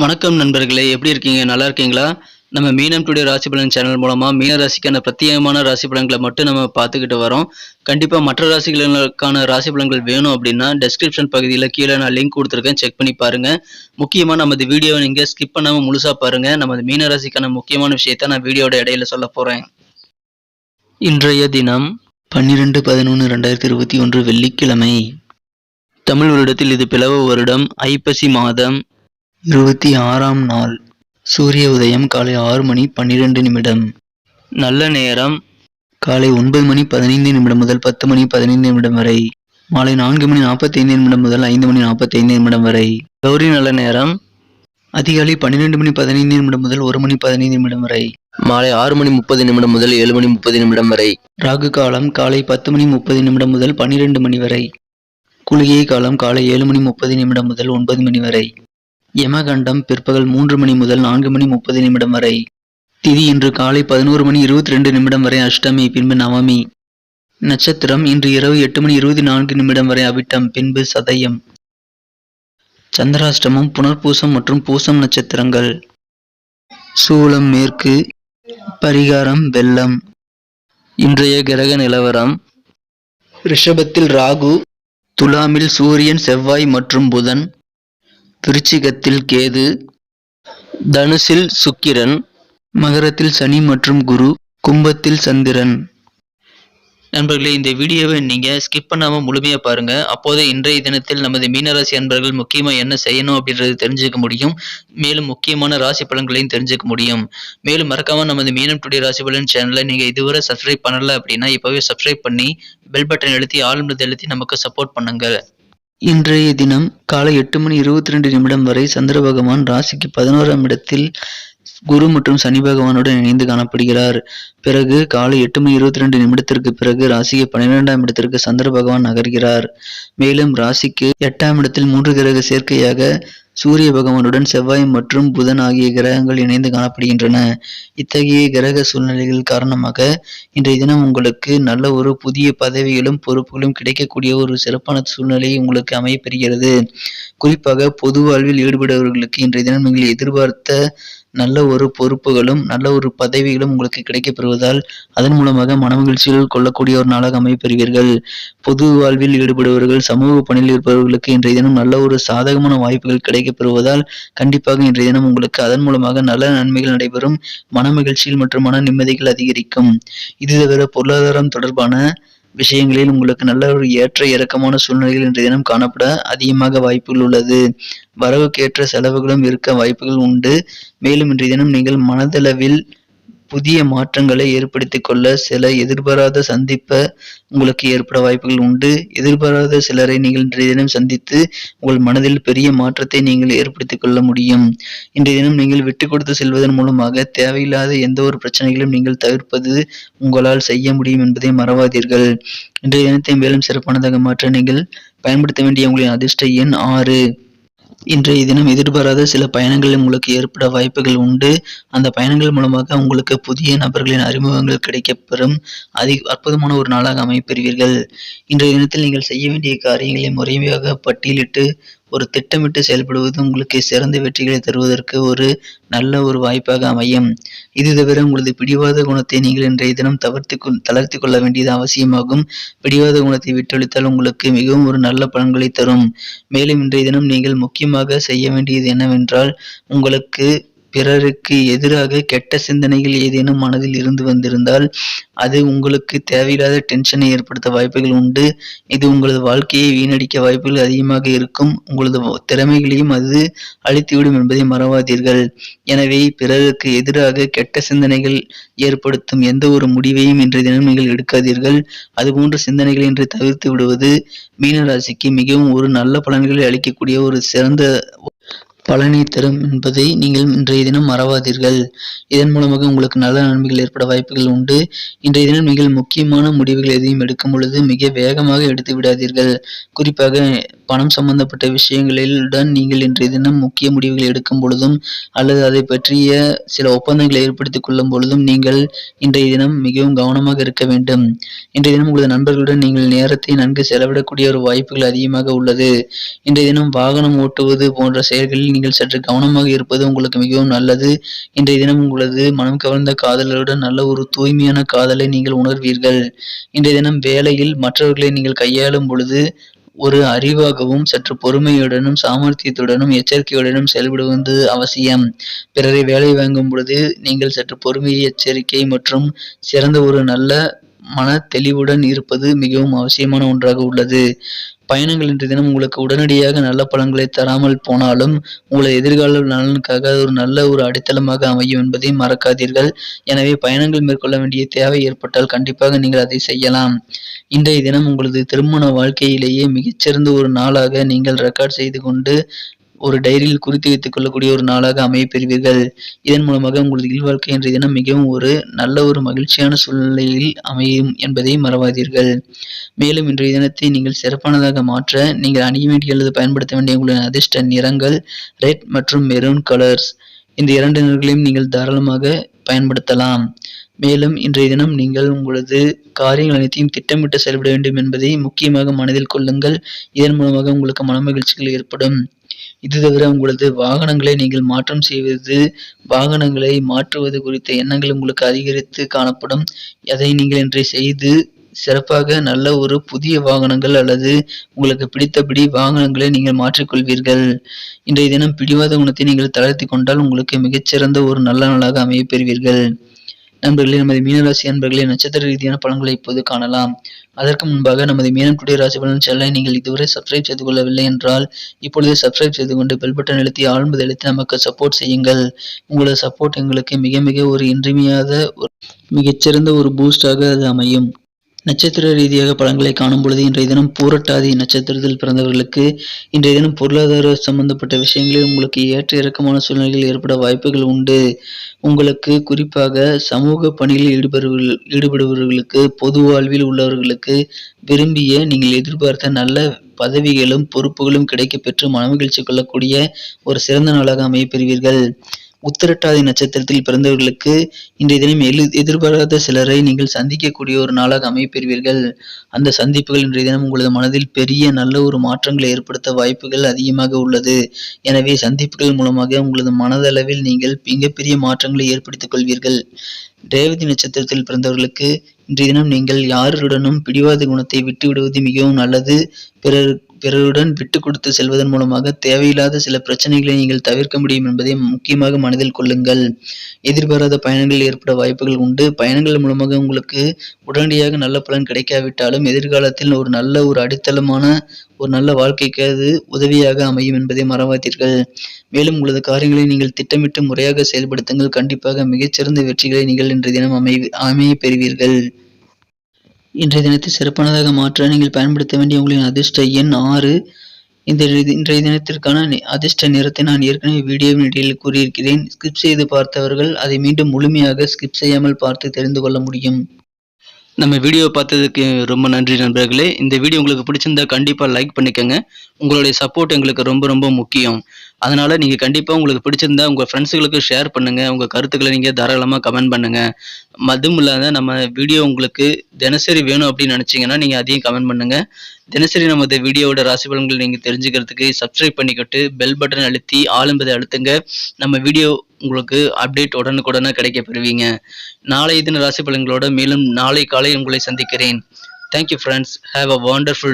வணக்கம் நண்பர்களே, எப்படி இருக்கீங்க? நல்லா இருக்கீங்களா? நம்ம மீனம் டுடே ராசி பலன் சேனல் மூலமா மீன ராசிக்கான பிரத்யேகமான ராசி பலன்களை மட்டும் நம்ம பார்த்துக்கிட்டு வரோம். கண்டிப்பா மற்ற ராசிகளுக்கான ராசி பலன்கள் வேணும் அப்படின்னா டெஸ்கிரிப்ஷன் பகுதியில் கீழே நான் லிங்க் கொடுத்துருக்கேன், செக் பண்ணி பாருங்க. முக்கியமா நமது வீடியோவை நீங்க ஸ்கிப் பண்ணாம முழுசா பாருங்க. நமது மீன ராசிக்கான முக்கியமான விஷயத்த நான் வீடியோட இடையில சொல்ல போறேன். இன்றைய தினம் 12/11/2021 வெள்ளிக்கிழமை. தமிழ் வருடத்தில் இது பிளவ வருடம், ஐப்பசி மாதம் 26ஆம் நாள். சூரிய உதயம் காலை 6:12. நல்ல நேரம் காலை 9:15 முதல் 10:15 வரை. மாலை 4:45 முதல் 5:45 வரை. கௌரி நல்ல நேரம் அதிகாலை 12:15 முதல் 1:15 வரை. மாலை 6:30 முதல் 7:30 வரை. ராகு காலம் காலை 10:30 முதல் 12 மணி வரை. குளிகை காலம் காலை 7:30 முதல் 9 மணி வரை. யமகண்டம் பிற்பகல் 3 மணி முதல் 4:30 வரை. திதி இன்று காலை 11:22 வரை அஷ்டமி, பின்பு நவமி. நட்சத்திரம் இன்று இரவு 8:24 வரை அவிட்டம், பின்பு சதயம். சந்திராஷ்டமம் புனர்பூசம் மற்றும் பூசம் நட்சத்திரங்கள். சூலம் மேற்கு, பரிகாரம் வெள்ளம். இன்றைய கிரக நிலவரம்: ரிஷபத்தில் ராகு, துலாமில் சூரியன், செவ்வாய் மற்றும் புதன், விருச்சிகத்தில் கேது, தனுசில் சுக்கிரன், மகரத்தில் சனி மற்றும் குரு, கும்பத்தில் சந்திரன். நண்பர்களே, இந்த வீடியோவை நீங்க ஸ்கிப் பண்ணாம முழுமையா பாருங்க. அப்போது இன்றைய தினத்தில் நமது மீனராசி அன்பர்கள் முக்கியமா என்ன செய்யணும் அப்படின்றது தெரிஞ்சுக்க முடியும். மேலும் முக்கியமான ராசி பலன்களையும் தெரிஞ்சுக்க முடியும். மேலும் மறக்காம நமது மீனம் டுடே ராசி பலன் சேனலை நீங்க இதுவரை சப்ஸ்கிரைப் பண்ணல அப்படின்னா இப்பவே சப்ஸ்கிரைப் பண்ணி பெல் பட்டன் அழுத்தி ஆல்ன்றதை அழுத்தி நமக்கு சப்போர்ட் பண்ணுங்க. இன்றைய தினம் காலை 8:22 வரை சந்திர பகவான் ராசிக்கு 11ஆம் இடத்தில் குரு மற்றும் சனி பகவானுடன் இணைந்து காணப்படுகிறார். பிறகு காலை 8:22 பிறகு ராசிக்கு 12ஆம் இடத்திற்கு சந்திர பகவான் நகர்கிறார். மேலும் ராசிக்கு 8ஆம் இடத்தில் 3 கிரக சேர்க்கையாக சூரிய பகவானுடன் செவ்வாய் மற்றும் புதன் ஆகிய கிரகங்கள் இணைந்து காணப்படுகின்றன. இத்தகைய கிரக சூழ்நிலைகள் காரணமாக இன்றைய தினம் உங்களுக்கு நல்ல ஒரு புதிய பதவிகளும் பொறுப்புகளும் கிடைக்கக்கூடிய ஒரு சிறப்பான சூழ்நிலை உங்களுக்கு அமையப்பெறுகிறது. குறிப்பாக பொது வாழ்வில் ஈடுபடுபவர்களுக்கு இன்றைய தினம் நீங்கள் எதிர்பார்த்த நல்ல ஒரு பொறுப்புகளும் நல்ல ஒரு பதவிகளும் உங்களுக்கு கிடைக்கப்பெறுவதால் அதன் மூலமாக மனமகிழ்ச்சிகள் கொள்ளக்கூடிய ஒரு நாளாக அமையப்பெறுவீர்கள். பொது வாழ்வில் ஈடுபடுபவர்கள், சமூக பணியில் இருப்பவர்களுக்கு இன்றைய தினம் நல்ல ஒரு சாதகமான வாய்ப்புகள் கிடைக்கப்பெறுவதால் கண்டிப்பாக இன்றைய தினம் உங்களுக்கு அதன் மூலமாக நல்ல நன்மைகள் நடைபெறும். மனமகிழ்ச்சிகள் மற்றும் மன நிம்மதிகள் அதிகரிக்கும். இது தவிர பொருளாதாரம் தொடர்பான விஷயங்களில் உங்களுக்கு நல்ல ஒரு ஏற்ற இறக்கமான சூழ்நிலைகள் இன்றைய தினம் காணப்பட அதிகமாக வாய்ப்புகள் உள்ளது. வரவுக்கேற்ற செலவுகளும் இருக்க வாய்ப்புகள் உண்டு. மேலும் இன்றைய தினம் நீங்கள் மனதளவில் புதிய மாற்றங்களை ஏற்படுத்திக் கொள்ள சில எதிர்பாராத சந்திப்ப உங்களுக்கு ஏற்பட வாய்ப்புகள் உண்டு. எதிர்பாராத சிலரை நீங்கள் இன்றைய தினம் சந்தித்து உங்கள் மனதில் பெரிய மாற்றத்தை நீங்கள் ஏற்படுத்திக் கொள்ள முடியும். இன்றைய தினம் நீங்கள் விட்டு கொடுத்து செல்வதன் மூலமாக தேவையில்லாத எந்த ஒரு பிரச்சனைகளும் நீங்கள் தவிர்ப்பது உங்களால் செய்ய முடியும் என்பதை மறவாதீர்கள். இன்றைய தினத்தை மேலும் சிறப்பானதாக மாற்ற நீங்கள் பயன்படுத்த வேண்டிய உங்களின் அதிர்ஷ்ட எண் 6. இன்றைய தினம் எதிர்பாராத சில பயணங்கள் உங்களுக்கு ஏற்பட வாய்ப்புகள் உண்டு. அந்த பயணங்கள் மூலமாக உங்களுக்கு புதிய நபர்களின் அறிமுகங்கள் கிடைக்கப்பெறும். அற்புதமான ஒரு நாளாக அமைப்பெறுவீர்கள். இன்றைய தினத்தில் நீங்கள் செய்ய வேண்டிய காரியங்களை முறையாக பட்டியலிட்டு ஒரு திட்டமிட்டு செயல்படுவது உங்களுக்கு சிறந்த வெற்றிகளை தருவதற்கு ஒரு நல்ல ஒரு வாய்ப்பாக அமையும். இது தவிர உங்களது பிடிவாத குணத்தை நீங்கள் இன்றைய தினம் தளர்த்தி கொள்ள வேண்டியது அவசியமாகும். பிடிவாத குணத்தை விட்டொழித்தால் உங்களுக்கு மிகவும் ஒரு நல்ல பலன்களை தரும். மேலும் இன்றைய தினம் நீங்கள் முக்கியமாக செய்ய வேண்டியது என்னவென்றால், உங்களுக்கு பிறருக்கு எதிராக கெட்ட சிந்தனைகள் ஏதேனும் மனதில் இருந்து வந்திருந்தால் அது உங்களுக்கு தேவையில்லாத டென்ஷனை ஏற்படுத்த வாய்ப்புகள் உண்டு. இது உங்களது வாழ்க்கையை வீணடிக்க வாய்ப்புகள் அதிகமாக இருக்கும். உங்களது திறமைகளையும் அது அழித்துவிடும் என்பதை மறவாதீர்கள். எனவே பிறருக்கு எதிராக கெட்ட சிந்தனைகள் ஏற்படுத்தும் எந்த ஒரு முடிவையும் இன்றைய தினம் நீங்கள் எடுக்காதீர்கள். அதுபோன்ற சிந்தனைகளை இன்று தவிர்த்து விடுவது மீனராசிக்கு மிகவும் ஒரு நல்ல பலன்களை அளிக்கக்கூடிய ஒரு சிறந்த பலனை தரும் என்பதை நீங்கள் இன்றைய தினம் மறவாதீர்கள். இதன் மூலமாக உங்களுக்கு நல்ல நன்மைகள் ஏற்பட வாய்ப்புகள் உண்டு. இன்றைய தினம் நீங்கள் முக்கியமான முடிவுகள் எதையும் எடுக்கும் பொழுது மிக வேகமாக எடுத்து விடாதீர்கள். குறிப்பாக பணம் சம்பந்தப்பட்ட விஷயங்களுடன் நீங்கள் இன்றைய தினம் முக்கிய முடிவுகள் எடுக்கும் பொழுதும் அல்லது அதை பற்றிய சில ஒப்பந்தங்களை ஏற்படுத்திக் கொள்ளும் பொழுதும் நீங்கள் இன்றைய தினம் மிகவும் கவனமாக இருக்க வேண்டும். இன்றைய தினம் உங்களது நண்பர்களுடன் நீங்கள் நேரத்தை நன்கு செலவிடக்கூடிய ஒரு வாய்ப்புகள் அதிகமாக உள்ளது. இன்றைய தினம் வாகனம் ஓட்டுவது போன்ற செயல்களில் நீங்கள் சற்று கவனமாக இருப்பது உங்களுக்கு மிகவும் நல்லது. இன்றைய தினம் உங்களது மனம் கவர்ந்த காதலருடன் நல்ல ஒரு தூய்மையான காதலை நீங்கள் உணர்வீர்கள். இன்றைய தினம் வேலையில் மற்றவர்களை நீங்கள் கையாளும் பொழுது ஒரு அறிவாகவும் சற்று பொறுமையுடனும் சாமர்த்தியத்துடனும் எச்சரிக்கையுடனும் செயல்படுவது அவசியம். பிறரை வேலை வாங்கும் பொழுது நீங்கள் சற்று பொறுமை, எச்சரிக்கை மற்றும் சிறந்த ஒரு நல்ல மன தெளிவுடன் இருப்பது மிகவும் அவசியமான ஒன்றாக உள்ளது. பயணங்கள் இன்றைய தினம் உங்களுக்கு உடனடியாக நல்ல பலன்களை தராமல் போனாலும் உங்களது எதிர்கால நலனுக்காக ஒரு நல்ல ஒரு அடித்தளமாக அமையும் என்பதை மறக்காதீர்கள். எனவே பயணங்கள் மேற்கொள்ள வேண்டிய தேவை ஏற்பட்டால் கண்டிப்பாக நீங்கள் அதை செய்யலாம். இன்றைய தினம் உங்களது திருமண வாழ்க்கையிலேயே மிகச்சிறந்த ஒரு நாளாக நீங்கள் ரெக்கார்ட் செய்து கொண்டு ஒரு டைரியில் குறித்து வைத்துக் கொள்ளக்கூடிய ஒரு நாளாக அமையப் பெறுவீர்கள். இதன் மூலமாக உங்களது இல்வாழ்க்கை இன்றைய தினம் மிகவும் ஒரு நல்ல ஒரு மகிழ்ச்சியான சூழ்நிலையில் அமையும் என்பதை மறவாதீர்கள். மேலும் இன்றைய தினத்தை நீங்கள் சிறப்பானதாக மாற்ற நீங்கள் அணிய வேண்டிய அல்லது பயன்படுத்த வேண்டிய உங்களின் அதிர்ஷ்ட நிறங்கள் ரெட் மற்றும் மெரூன் கலர்ஸ். இந்த 2 நிறங்களையும் நீங்கள் தாராளமாக பயன்படுத்தலாம். மேலும் இன்றைய தினம் நீங்கள் உங்களது காரியங்கள் அனைத்தையும் திட்டமிட்டு செயல்பட வேண்டும் என்பதை முக்கியமாக மனதில் கொள்ளுங்கள். இதன் மூலமாக உங்களுக்கு மனமகிழ்ச்சிகள் ஏற்படும். இது தவிர உங்களது வாகனங்களை நீங்கள் மாற்றம் செய்வது, வாகனங்களை மாற்றுவது குறித்த எண்ணங்கள் உங்களுக்கு அதிகரித்து காணப்படும். அதை நீங்கள் இன்றைய செய்து சிறப்பாக நல்ல ஒரு புதிய வாகனங்கள் அல்லது உங்களுக்கு பிடித்தபடி வாகனங்களை நீங்கள் மாற்றிக்கொள்வீர்கள். இன்றைய தினம் பிடிவாத குணத்தை நீங்கள் தளர்த்தி கொண்டால் உங்களுக்கு மிகச்சிறந்த ஒரு நல்ல நாளாக அமையப் பெறுவீர்கள். நண்பர்களே, நமது மீனராசி அன்பர்களே, நட்சத்திர ரீதியான பலன்களை இப்போது காணலாம். அதற்கு முன்பாக நமது மீனம் டுடே ராசி பலன் சேனலை நீங்கள் இதுவரை சப்ஸ்கிரைப் செய்து கொள்ளவில்லை என்றால் இப்பொழுதே சப்ஸ்கிரைப் செய்து கொண்டு பெல் பட்டன் அழுத்தி ஆழ்ந்து அழுத்தி நமக்கு சப்போர்ட் செய்யுங்கள். உங்களது சப்போர்ட் எங்களுக்கு மிக மிக ஒரு இன்றியமையாத மிகச்சிறந்த ஒரு பூஸ்டாக அது அமையும். நட்சத்திர ரீதியாக பலன்களை காணும் பொழுது இன்றைய தினம் பூரட்டாதி நட்சத்திரத்தில் பிறந்தவர்களுக்கு இன்றைய தினம் பொருளாதார சம்பந்தப்பட்ட விஷயங்களில் உங்களுக்கு ஏற்ற இறக்கமான சூழ்நிலைகள் ஏற்பட வாய்ப்புகள் உண்டு. உங்களுக்கு குறிப்பாக சமூக பணியில் ஈடுபடுபவர்களுக்கு, பொது வாழ்வில் உள்ளவர்களுக்கு விரும்பிய நீங்கள் எதிர்பார்த்த நல்ல பதவிகளும் பொறுப்புகளும் கிடைக்கப் பெற்று மனமகிழ்ச்சி கொள்ளக்கூடிய ஒரு சிறந்த நாளாக அமையப் பெறுவீர்கள். உத்திரட்டாதி நட்சத்திரத்தில் பிறந்தவர்களுக்கு இன்றைய தினம் எதிர்பாராத சிலரை நீங்கள் சந்திக்கக்கூடிய ஒரு நாளாக அமையப் பெறுவீர்கள். அந்த சந்திப்புகள் இன்றைய தினம் உங்களது மனதில் பெரிய நல்ல ஒரு மாற்றங்களை ஏற்படுத்த வாய்ப்புகள் அதிகமாக உள்ளது. எனவே சந்திப்புகள் மூலமாக உங்களது மனதளவில் நீங்கள் மிகப்பெரிய மாற்றங்களை ஏற்படுத்திக் கொள்வீர்கள். ரேவதி நட்சத்திரத்தில் பிறந்தவர்களுக்கு இன்றைய தினம் நீங்கள் யாருடனும் பிடிவாத குணத்தை விட்டுவிடுவது மிகவும் நல்லது. பிறருடன் விட்டு கொடுத்து செல்வதன் மூலமாக தேவையில்லாத சில பிரச்சனைகளை நீங்கள் தவிர்க்க முடியும் என்பதை முக்கியமாக மனதில் கொள்ளுங்கள். எதிர்பாராத பயணங்கள் ஏற்பட வாய்ப்புகள் உண்டு. பயணங்கள் மூலமாக உங்களுக்கு உடனடியாக நல்ல பலன் கிடைக்காவிட்டாலும் எதிர்காலத்தில் ஒரு நல்ல ஒரு அடித்தளமான ஒரு நல்ல வாழ்க்கைக்கு அது உதவியாக அமையும் என்பதை மறவாதீர்கள். மேலும் உங்களது காரியங்களை நீங்கள் திட்டமிட்டு முறையாக செயல்படுத்துங்கள். கண்டிப்பாக மிகச்சிறந்த வெற்றிகளை நீங்கள் இன்றைய தினம் அமைய பெறுவீர்கள். இன்றைய தினத்தை சிறப்பானதாக மாற்ற நீங்கள் பயன்படுத்த வேண்டிய உங்களின் அதிர்ஷ்ட எண் 6. இன்றைய தினத்திற்கான அதிர்ஷ்ட நிறத்தை நான் ஏற்கனவே வீடியோவின் இடையில் கூறியிருக்கிறேன். ஸ்கிப் செய்து பார்த்தவர்கள் அதை மீண்டும் முழுமையாக ஸ்கிப் செய்யாமல் பார்த்து தெரிந்து கொள்ள முடியும். நம்ம வீடியோ பார்த்ததுக்கு ரொம்ப நன்றி நண்பர்களே. இந்த வீடியோ உங்களுக்கு பிடிச்சிருந்தா கண்டிப்பாக லைக் பண்ணிக்கோங்க. உங்களுடைய சப்போர்ட் எங்களுக்கு ரொம்ப ரொம்ப முக்கியம். அதனால் நீங்கள் கண்டிப்பாக உங்களுக்கு பிடிச்சிருந்தா உங்கள் ஃப்ரெண்ட்ஸுகளுக்கு ஷேர் பண்ணுங்கள். உங்கள் கருத்துக்களை நீங்கள் தாராளமாக கமெண்ட் பண்ணுங்கள். அதுவும் இல்லாத நம்ம வீடியோ உங்களுக்கு தினசரி வேணும் அப்படின்னு நினச்சிங்கன்னா நீங்கள் அதையும் கமெண்ட் பண்ணுங்கள். தினசரி நமது வீடியோவோட ராசி பலன்கள் நீங்கள் தெரிஞ்சுக்கிறதுக்கு சப்ஸ்கிரைப் பண்ணிக்கிட்டு பெல் பட்டன் அழுத்தி ஆல் என்பதை அழுத்துங்க. நம்ம வீடியோ உங்களுக்கு அப்டேட் உடனுக்குடனே கிடைக்க பெறுவீங்க. நாளை தின ராசி பலன்களோட மேலும் நாளை காலை உங்களை சந்திக்கிறேன். Thank you friends. Have a wonderful day.